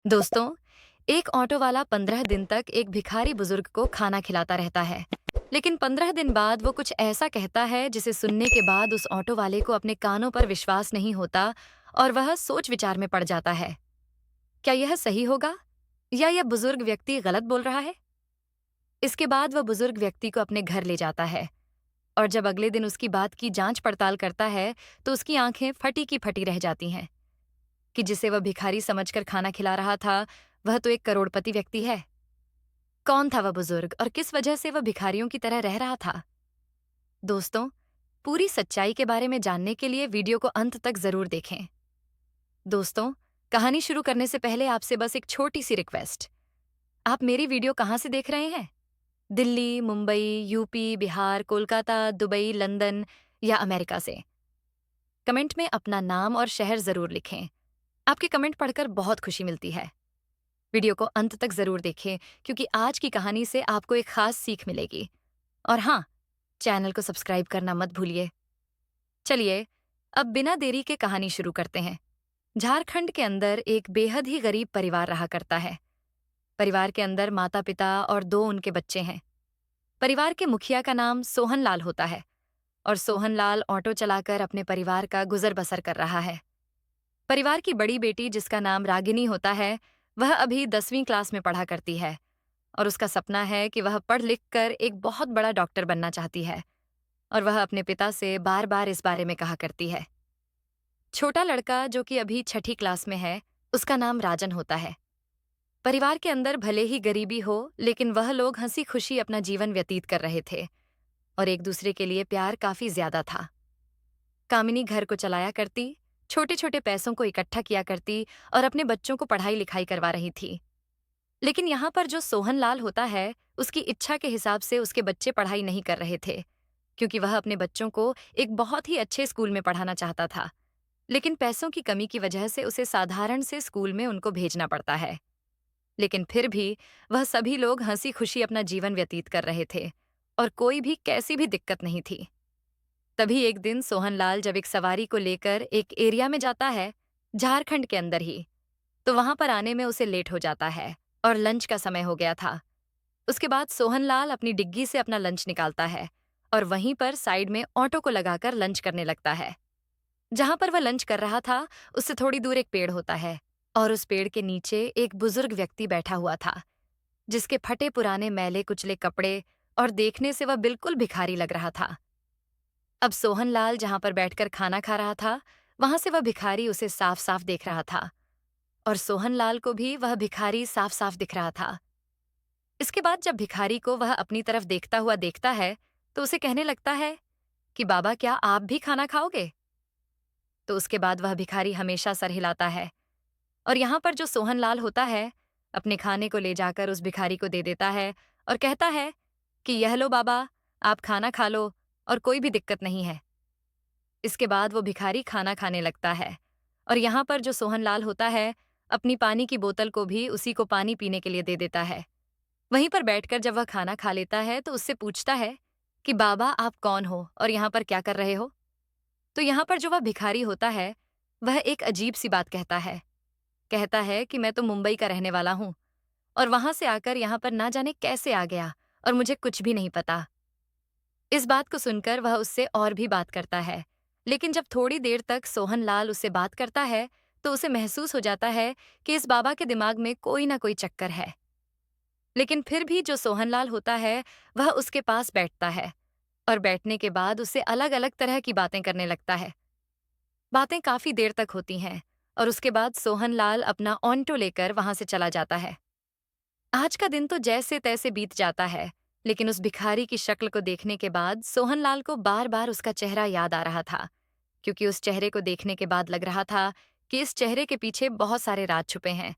दोस्तों, एक ऑटो वाला 15 दिन तक एक भिखारी बुजुर्ग को खाना खिलाता रहता है। लेकिन 15 दिन बाद वो कुछ ऐसा कहता है जिसे सुनने के बाद उस ऑटो वाले को अपने कानों पर विश्वास नहीं होता और वह सोच विचार में पड़ जाता है। क्या यह सही होगा या यह बुजुर्ग व्यक्ति गलत बोल रहा है? इसके बाद वह बुजुर्ग व्यक्ति को अपने घर ले जाता है और जब अगले दिन उसकी बात की जांच पड़ताल करता है तो उसकी आंखें फटी की फटी रह जाती हैं कि जिसे वह भिखारी समझकर खाना खिला रहा था, वह तो एक करोड़पति व्यक्ति है। कौन था वह बुजुर्ग और किस वजह से वह भिखारियों की तरह रह रहा था? दोस्तों, पूरी सच्चाई के बारे में जानने के लिए वीडियो को अंत तक जरूर देखें। दोस्तों, कहानी शुरू करने से पहले आपसे बस एक छोटी सी रिक्वेस्ट। आप मेरी वीडियो कहाँ से देख रहे हैं? Delhi, Mumbai, UP, Bihar, Kolkata, Dubai, London या अमेरिका से? कमेंट में अपना नाम और शहर जरूर लिखें। आपके कमेंट पढ़कर बहुत खुशी मिलती है। वीडियो को अंत तक जरूर देखें क्योंकि आज की कहानी से आपको एक खास सीख मिलेगी। और हाँ, चैनल को सब्सक्राइब करना मत भूलिए। चलिए, अब बिना देरी के कहानी शुरू करते हैं। झारखंड के अंदर एक बेहद ही गरीब परिवार रहा करता है। परिवार के अंदर माता पिता और दो उनके बच्चे हैं। परिवार के मुखिया का नाम सोहन लाल होता है और सोहन लाल ऑटो चलाकर अपने परिवार का गुजर बसर कर रहा है। परिवार की बड़ी बेटी जिसका नाम रागिनी होता है, वह अभी 10वीं क्लास में पढ़ा करती है और उसका सपना है कि वह पढ़ लिख कर एक बहुत बड़ा डॉक्टर बनना चाहती है और वह अपने पिता से बार बार इस बारे में कहा करती है। छोटा लड़का जो कि अभी 6ठी क्लास में है, उसका नाम राजन होता है। परिवार के अंदर भले ही गरीबी हो, लेकिन वह लोग हंसी खुशी अपना जीवन व्यतीत कर रहे थे और एक दूसरे के लिए प्यार काफी ज्यादा था। कामिनी घर को चलाया करती, छोटे छोटे पैसों को इकट्ठा किया करती और अपने बच्चों को पढ़ाई लिखाई करवा रही थी। लेकिन यहाँ पर जो सोहन लाल होता है, उसकी इच्छा के हिसाब से उसके बच्चे पढ़ाई नहीं कर रहे थे क्योंकि वह अपने बच्चों को एक बहुत ही अच्छे स्कूल में पढ़ाना चाहता था। लेकिन पैसों की कमी की वजह से उसे साधारण से स्कूल में उनको भेजना पड़ता है। लेकिन फिर भी वह सभी लोग हंसी खुशी अपना जीवन व्यतीत कर रहे थे और कोई भी कैसी भी दिक्कत नहीं थी। तभी एक दिन सोहनलाल जब एक सवारी को लेकर एक एरिया में जाता है, झारखंड के अंदर ही, तो वहां पर आने में उसे लेट हो जाता है और लंच का समय हो गया था। उसके बाद सोहनलाल अपनी डिग्गी से अपना लंच निकालता है और वहीं पर साइड में ऑटो को लगाकर लंच करने लगता है। जहां पर वह लंच कर रहा था, उससे थोड़ी दूर एक पेड़ होता है और उस पेड़ के नीचे एक बुजुर्ग व्यक्ति बैठा हुआ था जिसके फटे पुराने मैले कुचले कपड़े और देखने से वह बिल्कुल भिखारी लग रहा था। अब सोहनलाल जहां पर बैठकर खाना खा रहा था, वहां से वह भिखारी उसे साफ साफ देख रहा था और सोहनलाल को भी वह भिखारी साफ साफ दिख रहा था। इसके बाद जब भिखारी को वह अपनी तरफ देखता हुआ देखता है तो उसे कहने लगता है कि बाबा, क्या आप भी खाना खाओगे? तो उसके बाद वह भिखारी हमेशा सर हिलाता है और यहाँ पर जो सोहनलाल होता है, अपने खाने को ले जाकर उस भिखारी को दे देता है और कहता है कि यह लो बाबा, आप खाना खा लो और कोई भी दिक्कत नहीं है। इसके बाद वो भिखारी खाना खाने लगता है और यहाँ पर जो सोहनलाल होता है, अपनी पानी की बोतल को भी उसी को पानी पीने के लिए दे देता है। वहीं पर बैठकर जब वह खाना खा लेता है तो उससे पूछता है कि बाबा, आप कौन हो और यहाँ पर क्या कर रहे हो? तो यहाँ पर जो वह भिखारी होता है, वह एक अजीब सी बात कहता है। कहता है कि मैं तो मुंबई का रहने वाला हूँ और वहां से आकर यहाँ पर ना जाने कैसे आ गया और मुझे कुछ भी नहीं पता। इस बात को सुनकर वह उससे और भी बात करता है, लेकिन जब थोड़ी देर तक सोहनलाल उससे बात करता है तो उसे महसूस हो जाता है कि इस बाबा के दिमाग में कोई ना कोई चक्कर है। लेकिन फिर भी जो सोहनलाल होता है, वह उसके पास बैठता है और बैठने के बाद उससे अलग अलग तरह की बातें करने लगता है। बातें काफी देर तक होती हैं और उसके बाद सोहनलाल अपना ऑन्टो लेकर वहां से चला जाता है। आज का दिन तो जैसे तैसे बीत जाता है, लेकिन उस भिखारी की शक्ल को देखने के बाद सोहनलाल को बार बार उसका चेहरा याद आ रहा था क्योंकि उस चेहरे को देखने के बाद लग रहा था कि इस चेहरे के पीछे बहुत सारे राज छुपे हैं।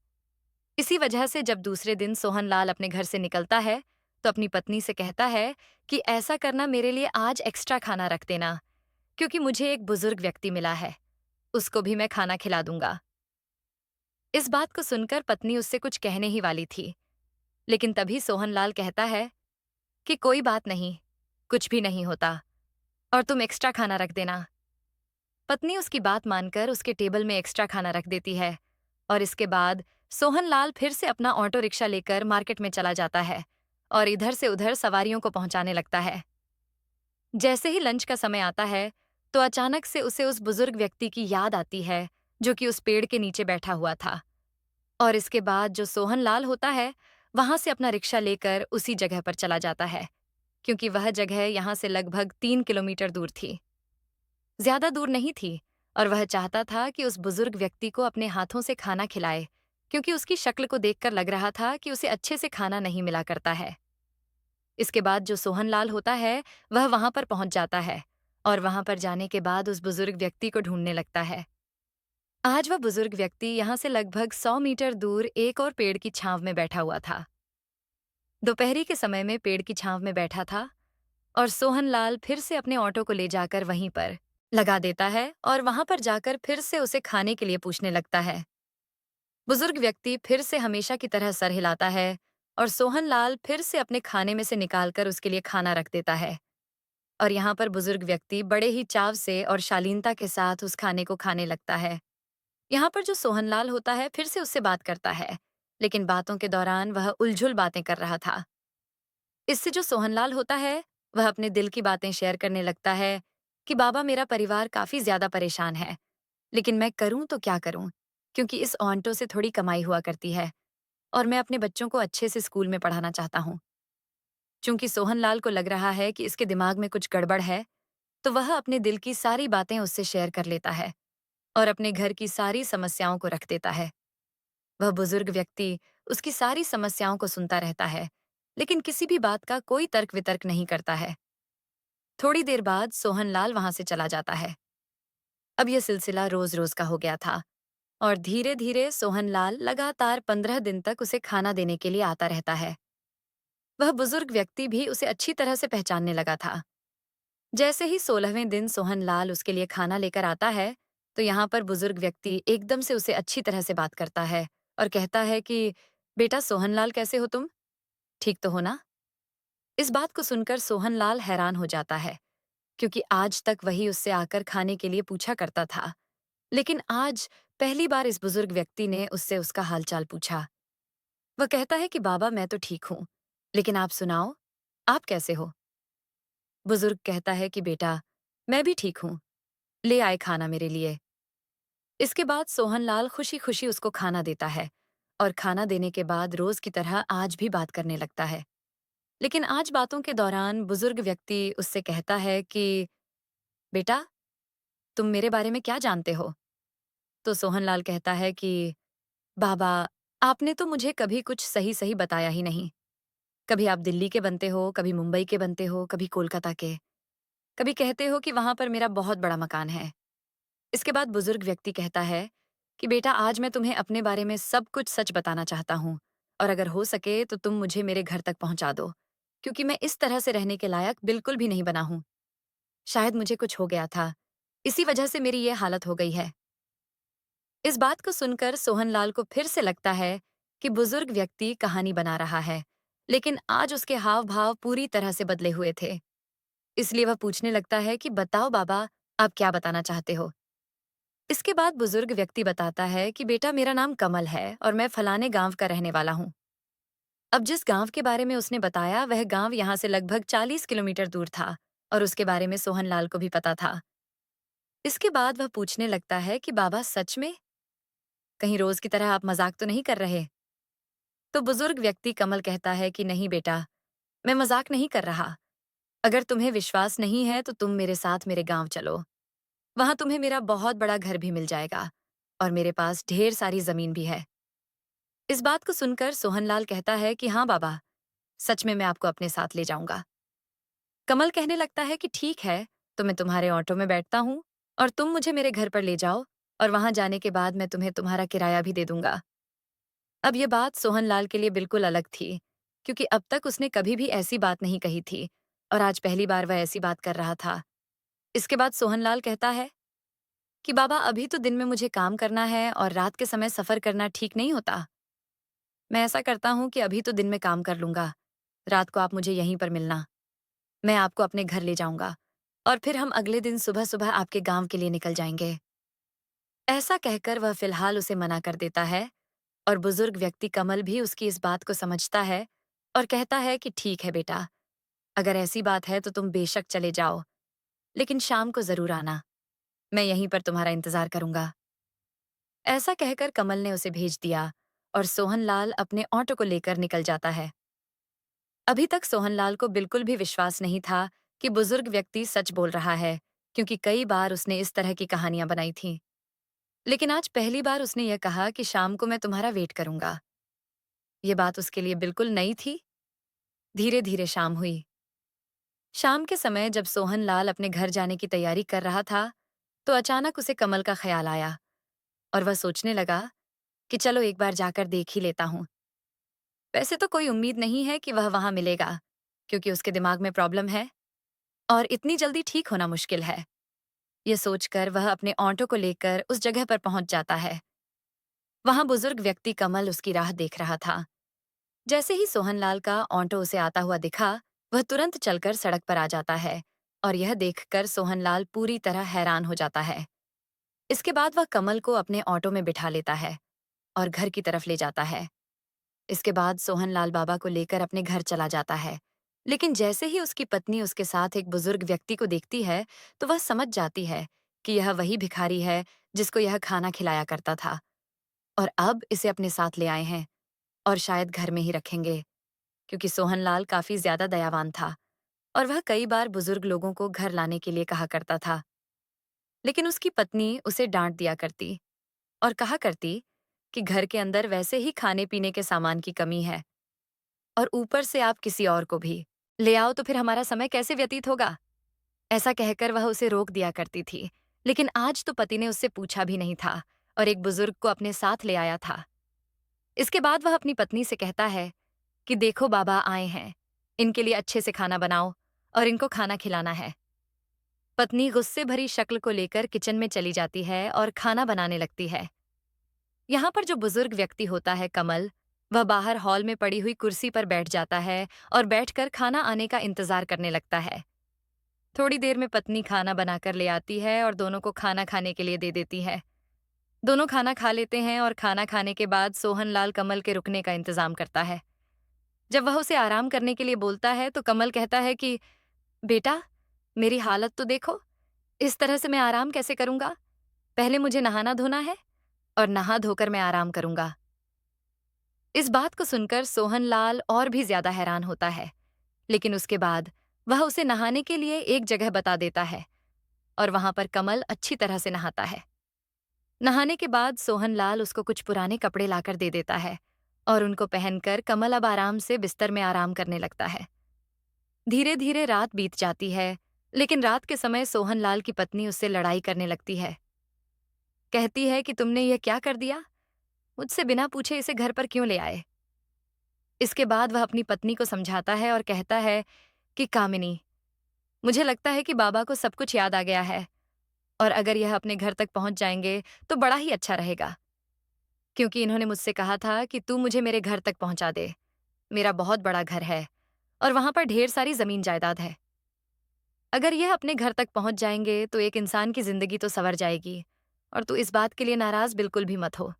इसी वजह से जब दूसरे दिन सोहनलाल अपने घर से निकलता है तो अपनी पत्नी से कहता है कि ऐसा करना, मेरे लिए आज एक्स्ट्रा खाना रख देना क्योंकि मुझे एक बुजुर्ग व्यक्ति मिला है, उसको भी मैं खाना खिला दूंगा। इस बात को सुनकर पत्नी उससे कुछ कहने ही वाली थी, लेकिन तभी सोहनलाल कहता है कि कोई बात नहीं, कुछ भी नहीं होता और तुम एक्स्ट्रा खाना रख देना। पत्नी उसकी बात मानकर उसके टेबल में एक्स्ट्रा खाना रख देती है और इसके बाद सोहनलाल फिर से अपना ऑटो रिक्शा लेकर मार्केट में चला जाता है और इधर से उधर सवारियों को पहुंचाने लगता है। जैसे ही लंच का समय आता है, तो अचानक से उसे उस बुजुर्ग व्यक्ति की याद आती है, जो कि उस पेड़ के नीचे बैठा हुआ था। और इसके बाद जो सोहनलाल होता है, वहां से अपना रिक्शा लेकर उसी जगह पर चला जाता है, क्योंकि वह जगह यहाँ से लगभग 3 किलोमीटर दूर थी। ज्यादा दूर नहीं थी, और वह चाहता था कि उस बुजुर्ग व्यक्ति को अपने हाथों से खाना खिलाए, क्योंकि उसकी शक्ल को देखकर लग रहा था कि उसे अच्छे से खाना नहीं मिला करता है। इसके बाद जो सोहनलाल होता है, वह वहां पर पहुंच जाता है और वहां पर जाने के बाद उस बुजुर्ग व्यक्ति को ढूंढने लगता है। आज वह बुजुर्ग व्यक्ति यहाँ से लगभग 100 मीटर दूर एक और पेड़ की छांव में बैठा हुआ था। दोपहरी के समय में पेड़ की छांव में बैठा था, और सोहनलाल फिर से अपने ऑटो को ले जाकर वहीं पर लगा देता है और वहां पर जाकर फिर से उसे खाने के लिए पूछने लगता है। बुजुर्ग व्यक्ति फिर से हमेशा की तरह सर हिलाता है और सोहनलाल फिर से अपने खाने में से निकालकर उसके लिए खाना रख देता है। और यहाँ पर बुजुर्ग व्यक्ति बड़े ही चाव से और शालीनता के साथ उस खाने को खाने लगता है। यहाँ पर जो सोहनलाल होता है फिर से उससे बात करता है, लेकिन बातों के दौरान वह उलझुल बातें कर रहा था। इससे जो सोहनलाल होता है, वह अपने दिल की बातें शेयर करने लगता है कि बाबा, मेरा परिवार काफी ज्यादा परेशान है, लेकिन मैं करूं तो क्या करूं, क्योंकि इस ऑन्टो से थोड़ी कमाई हुआ करती है और मैं अपने बच्चों को अच्छे से स्कूल में पढ़ाना चाहता हूँ। चूंकि सोहनलाल को लग रहा है कि इसके दिमाग में कुछ गड़बड़ है, तो वह अपने दिल की सारी बातें उससे शेयर कर लेता है और अपने घर की सारी समस्याओं को रख देता है। वह बुजुर्ग व्यक्ति उसकी सारी समस्याओं को सुनता रहता है, लेकिन किसी भी बात का कोई तर्क वितर्क नहीं करता है। थोड़ी देर बाद सोहनलाल वहां से चला जाता है। अब यह सिलसिला रोज रोज का हो गया था, और धीरे धीरे सोहनलाल लगातार 15 दिन तक उसे खाना देने के लिए आता रहता है। वह बुजुर्ग व्यक्ति भी उसे अच्छी तरह से पहचानने लगा था। जैसे ही 16वें दिन सोहनलाल उसके लिए खाना लेकर आता है, तो यहाँ पर बुजुर्ग व्यक्ति एकदम से उसे अच्छी तरह से बात करता है और कहता है कि बेटा सोहनलाल, कैसे हो तुम? ठीक तो हो ना? इस बात को सुनकर सोहनलाल हैरान हो जाता है, क्योंकि आज तक वही उससे आकर खाने के लिए पूछा करता था, लेकिन आज पहली बार इस बुजुर्ग व्यक्ति ने उससे उसका हालचाल पूछा। वह कहता है कि बाबा, मैं तो ठीक हूँ, लेकिन आप सुनाओ, आप कैसे हो? बुजुर्ग कहता है कि बेटा, मैं भी ठीक हूँ, ले आए खाना मेरे लिए। इसके बाद सोहनलाल खुशी खुशी उसको खाना देता है, और खाना देने के बाद रोज की तरह आज भी बात करने लगता है। लेकिन आज बातों के दौरान बुजुर्ग व्यक्ति उससे कहता है कि बेटा, तुम मेरे बारे में क्या जानते हो? तो सोहनलाल कहता है कि बाबा, आपने तो मुझे कभी कुछ सही सही बताया ही नहीं। कभी आप दिल्ली के बनते हो, कभी मुंबई के बनते हो, कभी कोलकाता के, कभी कहते हो कि वहां पर मेरा बहुत बड़ा मकान है। इसके बाद बुजुर्ग व्यक्ति कहता है कि बेटा, आज मैं तुम्हें अपने बारे में सब कुछ सच बताना चाहता हूँ, और अगर हो सके तो तुम मुझे मेरे घर तक पहुंचा दो, क्योंकि मैं इस तरह से रहने के लायक बिल्कुल भी नहीं बना हूँ। शायद मुझे कुछ हो गया था, इसी वजह से मेरी ये हालत हो गई है। इस बात को सुनकर सोहनलाल को फिर से लगता है कि बुजुर्ग व्यक्ति कहानी बना रहा है, लेकिन आज उसके हाव भाव पूरी तरह से बदले हुए थे। इसलिए वह पूछने लगता है कि बताओ बाबा, आप क्या बताना चाहते हो? इसके बाद बुजुर्ग व्यक्ति बताता है कि बेटा, मेरा नाम कमल है और मैं फलाने गांव का रहने वाला हूँ। अब जिस गांव के बारे में उसने बताया, वह गांव यहाँ से लगभग 40 किलोमीटर दूर था, और उसके बारे में सोहनलाल को भी पता था। इसके बाद वह पूछने लगता है कि बाबा, सच में? कहीं रोज की तरह आप मजाक तो नहीं कर रहे? तो बुजुर्ग व्यक्ति कमल कहता है कि नहीं बेटा, मैं मजाक नहीं कर रहा। अगर तुम्हें विश्वास नहीं है तो तुम मेरे साथ मेरे गांव चलो। वहां तुम्हें मेरा बहुत बड़ा घर भी मिल जाएगा, और मेरे पास ढेर सारी जमीन भी है। इस बात को सुनकर सोहनलाल कहता है कि हाँ बाबा, सच में मैं आपको अपने साथ ले जाऊंगा। कमल कहने लगता है कि ठीक है, तो मैं तुम्हारे ऑटो में बैठता हूँ और तुम मुझे मेरे घर पर ले जाओ, और वहां जाने के बाद मैं तुम्हें तुम्हारा किराया भी दे दूंगा। अब ये बात सोहनलाल के लिए बिल्कुल अलग थी, क्योंकि अब तक उसने कभी भी ऐसी बात नहीं कही थी, और आज पहली बार वह ऐसी बात कर रहा था। इसके बाद सोहनलाल कहता है कि बाबा, अभी तो दिन में मुझे काम करना है और रात के समय सफर करना ठीक नहीं होता। मैं ऐसा करता हूँ कि अभी तो दिन में काम कर लूंगा, रात को आप मुझे यहीं पर मिलना। मैं आपको अपने घर ले जाऊंगा, और फिर हम अगले दिन सुबह सुबह आपके गांव के लिए निकल जाएंगे। ऐसा कहकर वह फिलहाल उसे मना कर देता है, और बुजुर्ग व्यक्ति कमल भी उसकी इस बात को समझता है और कहता है कि ठीक है बेटा, अगर ऐसी बात है तो तुम बेशक चले जाओ, लेकिन शाम को जरूर आना। मैं यहीं पर तुम्हारा इंतजार करूंगा। ऐसा कहकर कमल ने उसे भेज दिया और सोहनलाल अपने ऑटो को लेकर निकल जाता है। अभी तक सोहनलाल को बिल्कुल भी विश्वास नहीं था कि बुजुर्ग व्यक्ति सच बोल रहा है, क्योंकि कई बार उसने इस तरह की कहानियां बनाई थीं। लेकिन आज पहली बार उसने यह कहा कि शाम को मैं तुम्हारा वेट करूंगा। ये बात उसके लिए बिल्कुल नई थी। धीरे धीरे शाम हुई। शाम के समय जब सोहनलाल अपने घर जाने की तैयारी कर रहा था, तो अचानक उसे कमल का ख्याल आया और वह सोचने लगा कि चलो एक बार जाकर देख ही लेता हूं। वैसे तो कोई उम्मीद नहीं है कि वह वहां मिलेगा, क्योंकि उसके दिमाग में प्रॉब्लम है और इतनी जल्दी ठीक होना मुश्किल है। ये सोचकर वह अपने ऑटो को लेकर उस जगह पर पहुंच जाता है। वहां बुजुर्ग व्यक्ति कमल उसकी राह देख रहा था। जैसे ही सोहनलाल का ऑटो उसे आता हुआ दिखा, वह तुरंत चलकर सड़क पर आ जाता है और यह देखकर सोहनलाल पूरी तरह हैरान हो जाता है। इसके बाद वह कमल को अपने ऑटो में बिठा लेता है और घर की तरफ ले जाता है। इसके बाद सोहनलाल बाबा को लेकर अपने घर चला जाता है। लेकिन जैसे ही उसकी पत्नी उसके साथ एक बुजुर्ग व्यक्ति को देखती है, तो वह समझ जाती है कि यह वही भिखारी है जिसको यह खाना खिलाया करता था और अब इसे अपने साथ ले आए हैं और शायद घर में ही रखेंगे, क्योंकि सोहनलाल काफी ज्यादा दयावान था और वह कई बार बुजुर्ग लोगों को घर लाने के लिए कहा करता था। लेकिन उसकी पत्नी उसे डांट दिया करती और कहा करती कि घर के अंदर वैसे ही खाने पीने के सामान की कमी है और ऊपर से आप किसी और को भी ले आओ तो फिर हमारा समय कैसे व्यतीत होगा। ऐसा कहकर वह उसे रोक दिया करती थी। लेकिन आज तो पति ने उससे पूछा भी नहीं था और एक बुजुर्ग को अपने साथ ले आया था। इसके बाद वह अपनी पत्नी से कहता है कि देखो बाबा आए हैं, इनके लिए अच्छे से खाना बनाओ और इनको खाना खिलाना है। पत्नी गुस्से भरी शक्ल को लेकर किचन में चली जाती है और खाना बनाने लगती है। यहाँ पर जो बुजुर्ग व्यक्ति होता है कमल, वह बाहर हॉल में पड़ी हुई कुर्सी पर बैठ जाता है और बैठकर खाना आने का इंतजार करने लगता है। थोड़ी देर में पत्नी खाना बनाकर ले आती है और दोनों को खाना खाने के लिए दे देती है। दोनों खाना खा लेते हैं और खाना खाने के बाद सोहनलाल कमल के रुकने का इंतजाम करता है। जब वह उसे आराम करने के लिए बोलता है तो कमल कहता है कि बेटा, मेरी हालत तो देखो, इस तरह से मैं आराम कैसे करूंगा। पहले मुझे नहाना धोना है और नहा धोकर मैं आराम करूंगा। इस बात को सुनकर सोहनलाल और भी ज्यादा हैरान होता है, लेकिन उसके बाद वह उसे नहाने के लिए एक जगह बता देता है और वहां पर कमल अच्छी तरह से नहाता है। नहाने के बाद सोहनलाल उसको कुछ पुराने कपड़े लाकर दे देता है और उनको पहनकर कमल अब आराम से बिस्तर में आराम करने लगता है। धीरे धीरे रात बीत जाती है, लेकिन रात के समय सोहनलाल की पत्नी उससे लड़ाई करने लगती है। कहती है कि तुमने यह क्या कर दिया, मुझसे बिना पूछे इसे घर पर क्यों ले आए। इसके बाद वह अपनी पत्नी को समझाता है और कहता है कि कामिनी, मुझे लगता है कि बाबा को सब कुछ याद आ गया है और अगर यह अपने घर तक पहुंच जाएंगे तो बड़ा ही अच्छा रहेगा, क्योंकि इन्होंने मुझसे कहा था कि तू मुझे मेरे घर तक पहुंचा दे। मेरा बहुत बड़ा घर है और वहां पर ढेर सारी जमीन जायदाद है। अगर यह अपने घर तक पहुंच जाएंगे तो एक इंसान की जिंदगी तो संवर जाएगी और तू इस बात के लिए नाराज बिल्कुल भी मत हो।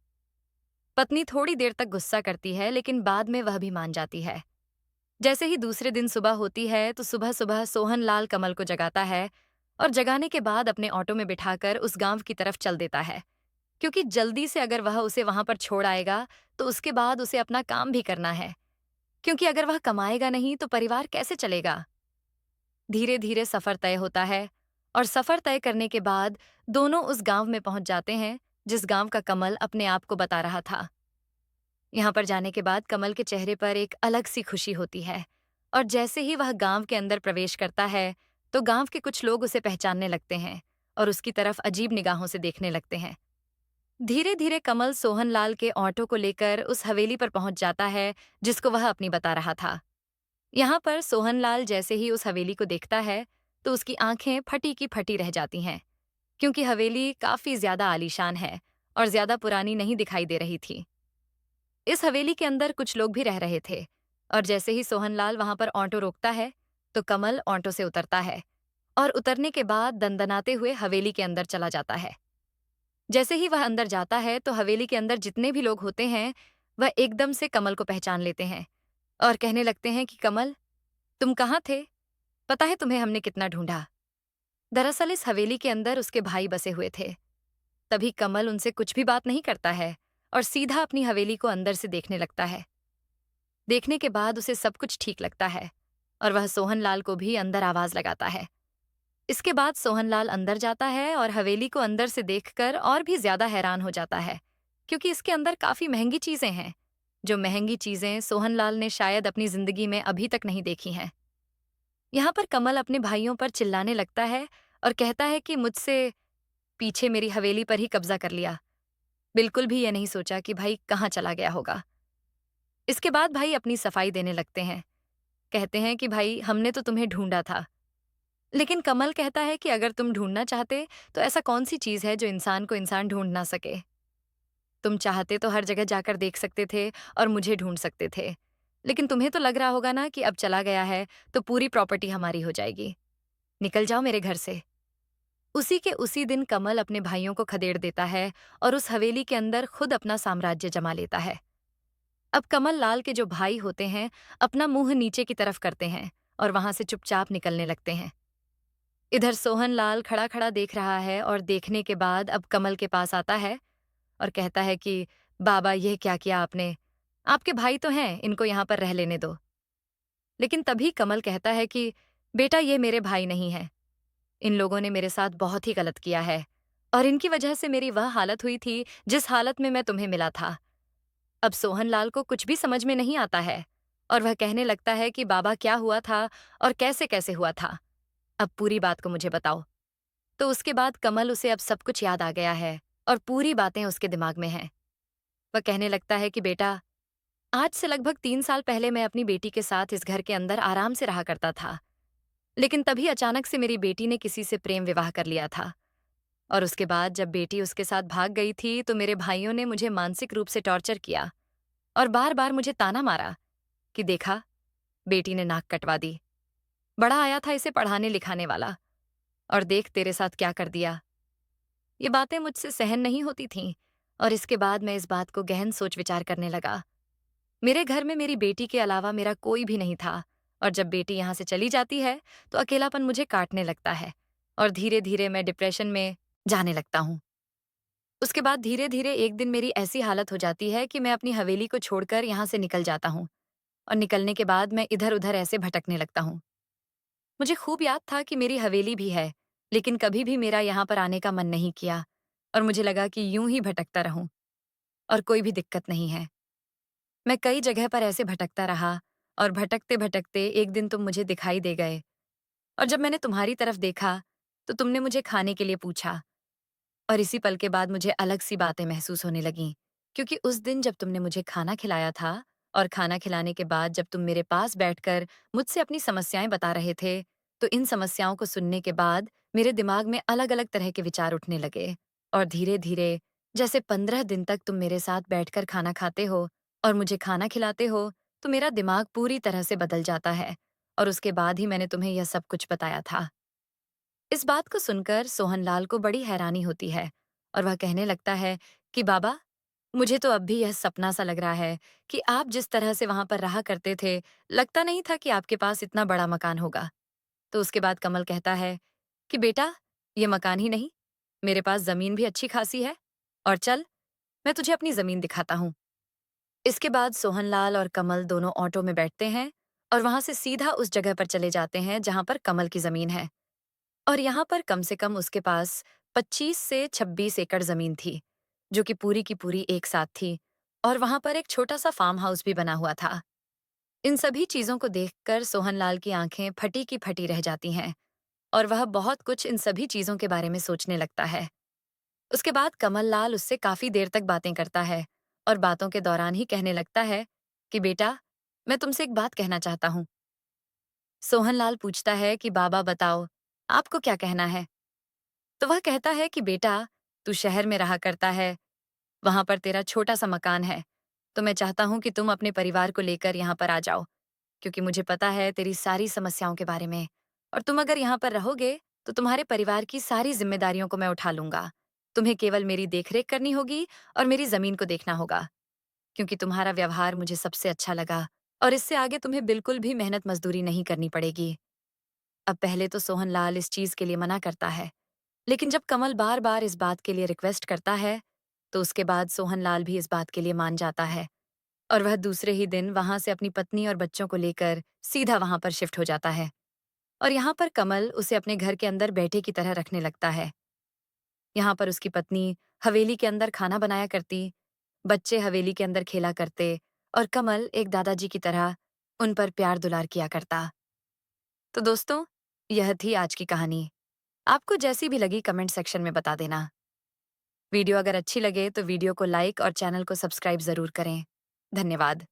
पत्नी थोड़ी देर तक गुस्सा करती है, लेकिन बाद में वह भी मान जाती है। जैसे ही दूसरे दिन सुबह होती है तो सुबह सुबह सोहनलाल कमल को जगाता है और जगाने के बाद अपने ऑटो में बिठाकर उस गांव की तरफ चल देता है, क्योंकि जल्दी से अगर वह उसे वहां पर छोड़ आएगा तो उसके बाद उसे अपना काम भी करना है, क्योंकि अगर वह कमाएगा नहीं तो परिवार कैसे चलेगा। धीरे धीरे सफर तय होता है और सफर तय करने के बाद दोनों उस गांव में पहुंच जाते हैं जिस गांव का कमल अपने आप को बता रहा था। यहाँ पर जाने के बाद कमल के चेहरे पर एक अलग सी खुशी होती है और जैसे ही वह गांव के अंदर प्रवेश करता है तो गांव के कुछ लोग उसे पहचानने लगते हैं और उसकी तरफ अजीब निगाहों से देखने लगते हैं। धीरे धीरे कमल सोहनलाल के ऑटो को लेकर उस हवेली पर पहुंच जाता है जिसको वह अपनी बता रहा था। यहाँ पर सोहनलाल जैसे ही उस हवेली को देखता है तो उसकी आंखें फटी की फटी रह जाती हैं, क्योंकि हवेली काफी ज्यादा आलीशान है और ज्यादा पुरानी नहीं दिखाई दे रही थी। इस हवेली के अंदर कुछ लोग भी रह रहे थे और जैसे ही सोहनलाल वहां पर ऑटो रोकता है तो कमल ऑटो से उतरता है और उतरने के बाद दंदनाते हुए हवेली के अंदर चला जाता है। जैसे ही वह अंदर जाता है तो हवेली के अंदर जितने भी लोग होते हैं वह एकदम से कमल को पहचान लेते हैं और कहने लगते हैं कि कमल, तुम कहाँ थे? पता है तुम्हें हमने कितना ढूंढा। दरअसल इस हवेली के अंदर उसके भाई बसे हुए थे। तभी कमल उनसे कुछ भी बात नहीं करता है और सीधा अपनी हवेली को अंदर से देखने लगता है। देखने के बाद उसे सब कुछ ठीक लगता है और वह सोहनलाल को भी अंदर आवाज लगाता है। इसके बाद सोहनलाल अंदर जाता है और हवेली को अंदर से देखकर और भी ज्यादा हैरान हो जाता है, क्योंकि इसके अंदर काफी महंगी चीजें हैं, जो महंगी चीजें सोहनलाल ने शायद अपनी जिंदगी में अभी तक नहीं देखी हैं। यहाँ पर कमल अपने भाइयों पर चिल्लाने लगता है और कहता है कि मुझसे पीछे मेरी हवेली पर ही कब्जा कर लिया। बिल्कुल भी ये नहीं सोचा कि भाई कहाँ चला गया होगा। इसके बाद भाई अपनी सफाई देने लगते हैं। कहते हैं कि भाई हमने तो तुम्हें ढूंढा था। लेकिन कमल कहता है कि अगर तुम ढूंढना चाहते तो ऐसा कौन सी चीज है जो इंसान को इंसान ढूंढ ना सके। तुम चाहते तो हर जगह जाकर देख सकते थे और मुझे ढूंढ सकते थे। लेकिन तुम्हें तो लग रहा होगा ना कि अब चला गया है तो पूरी प्रॉपर्टी हमारी हो जाएगी। निकल जाओ मेरे घर से। उसी के उसी दिन कमल अपने भाइयों को खदेड़ देता है और उस हवेली के अंदर खुद अपना साम्राज्य जमा लेता है। अब कमल लाल के जो भाई होते हैं अपना मुंह नीचे की तरफ करते हैं और वहां से चुपचाप निकलने लगते हैं। इधर सोहन लाल खड़ा खड़ा देख रहा है और देखने के बाद अब कमल के पास आता है और कहता है कि बाबा ये क्या किया आपने? आपके भाई तो हैं, इनको यहाँ पर रह लेने दो। लेकिन तभी कमल कहता है कि बेटा ये मेरे भाई नहीं है। इन लोगों ने मेरे साथ बहुत ही गलत किया है और इनकी वजह से मेरी वह हालत हुई थी जिस हालत में मैं तुम्हें मिला था। अब सोहनलाल को कुछ भी समझ में नहीं आता है और वह कहने लगता है कि बाबा क्या हुआ था और कैसे कैसे हुआ था। अब पूरी बात को मुझे बताओ। तो उसके बाद कमल उसे अब सब कुछ याद आ गया है और पूरी बातें उसके दिमाग में हैं। वह कहने लगता है कि बेटा, आज से लगभग 3 साल पहले मैं अपनी बेटी के साथ इस घर के अंदर आराम से रहा करता था। लेकिन तभी अचानक से मेरी बेटी ने किसी से प्रेम विवाह कर लिया था और उसके बाद जब बेटी उसके साथ भाग गई थी तो मेरे भाइयों ने मुझे मानसिक रूप से टॉर्चर किया और बार बार मुझे ताना मारा कि देखा, बेटी ने नाक कटवा दी। बड़ा आया था इसे पढ़ाने लिखाने वाला, और देख तेरे साथ क्या कर दिया। ये बातें मुझसे सहन नहीं होती थीं और इसके बाद मैं इस बात को गहन सोच विचार करने लगा। मेरे घर में मेरी बेटी के अलावा मेरा कोई भी नहीं था और जब बेटी यहाँ से चली जाती है तो अकेलापन मुझे काटने लगता है और धीरे धीरे मैं डिप्रेशन में जाने लगता हूँ। उसके बाद धीरे धीरे एक दिन मेरी ऐसी हालत हो जाती है कि मैं अपनी हवेली को छोड़कर यहाँ से निकल जाता हूँ और निकलने के बाद मैं इधर उधर ऐसे भटकने लगता हूँ। मुझे खूब याद था कि मेरी हवेली भी है, लेकिन कभी भी मेरा यहाँ पर आने का मन नहीं किया और मुझे लगा कि यूं ही भटकता रहूं और कोई भी दिक्कत नहीं है। मैं कई जगह पर ऐसे भटकता रहा और भटकते भटकते एक दिन तुम मुझे दिखाई दे गए और जब मैंने तुम्हारी तरफ देखा तो तुमने मुझे खाने के लिए पूछा और इसी पल के बाद मुझे अलग सी बातें महसूस होने लगीं, क्योंकि उस दिन जब तुमने मुझे खाना खिलाया था और खाना खिलाने के बाद जब तुम मेरे पास बैठकर मुझसे अपनी समस्याएं बता रहे थे, तो इन समस्याओं को सुनने के बाद मेरे दिमाग में अलग अलग तरह के विचार उठने लगे और धीरे धीरे जैसे 15 दिन तक तुम मेरे साथ बैठकर खाना खाते हो और मुझे खाना खिलाते हो तो मेरा दिमाग पूरी तरह से बदल जाता है और उसके बाद ही मैंने तुम्हें यह सब कुछ बताया था। इस बात को सुनकर सोहनलाल को बड़ी हैरानी होती है और वह कहने लगता है कि बाबा, मुझे तो अब भी यह सपना सा लग रहा है कि आप जिस तरह से वहां पर रहा करते थे, लगता नहीं था कि आपके पास इतना बड़ा मकान होगा। तो उसके बाद कमल कहता है कि बेटा, ये मकान ही नहीं, मेरे पास जमीन भी अच्छी खासी है और चल, मैं तुझे अपनी जमीन दिखाता हूँ। इसके बाद सोहनलाल और कमल दोनों ऑटो में बैठते हैं और वहां से सीधा उस जगह पर चले जाते हैं जहां पर कमल की जमीन है और यहाँ पर कम से कम उसके पास 25 से 26 एकड़ जमीन थी, जो कि पूरी की पूरी एक साथ थी और वहां पर एक छोटा सा फार्म हाउस भी बना हुआ था। इन सभी चीजों को देखकर सोहनलाल की आंखें फटी की फटी रह जाती हैं और वह बहुत कुछ इन सभी चीजों के बारे में सोचने लगता है। उसके बाद कमल लाल उससे काफी देर तक बातें करता है और बातों के दौरान ही कहने लगता है कि बेटा, मैं तुमसे एक बात कहना चाहता हूँ। सोहनलाल पूछता है कि बाबा बताओ, आपको क्या कहना है? तो वह कहता है कि बेटा, तू शहर में रहा करता है, वहां पर तेरा छोटा सा मकान है, तो मैं चाहता हूं कि तुम अपने परिवार को लेकर यहाँ पर आ जाओ, क्योंकि मुझे पता है तेरी सारी समस्याओं के बारे में, और तुम अगर यहाँ पर रहोगे तो तुम्हारे परिवार की सारी जिम्मेदारियों को मैं उठा लूंगा। तुम्हें केवल मेरी देखरेख करनी होगी और मेरी जमीन को देखना होगा। क्योंकि तुम्हारा व्यवहार मुझे सबसे अच्छा लगा और इससे आगे तुम्हें बिल्कुल भी मेहनत मजदूरी नहीं करनी पड़ेगी। अब पहले तो सोहनलाल इस चीज के लिए मना करता है, लेकिन जब कमल बार बार इस बात के लिए रिक्वेस्ट करता है, तो उसके बाद सोहनलाल भी इस बात के लिए मान जाता है और वह दूसरे ही दिन वहां से अपनी पत्नी और बच्चों को लेकर सीधा वहां पर शिफ्ट हो जाता है। और यहाँ पर कमल उसे अपने घर के अंदर बैठे की तरह रखने लगता है। यहाँ पर उसकी पत्नी हवेली के अंदर खाना बनाया करती, बच्चे हवेली के अंदर खेला करते और कमल एक दादाजी की तरह उन पर प्यार दुलार किया करता। तो दोस्तों, यह थी आज की कहानी। आपको जैसी भी लगी कमेंट सेक्शन में बता देना। वीडियो अगर अच्छी लगे तो वीडियो को लाइक और चैनल को सब्सक्राइब जरूर करें। धन्यवाद।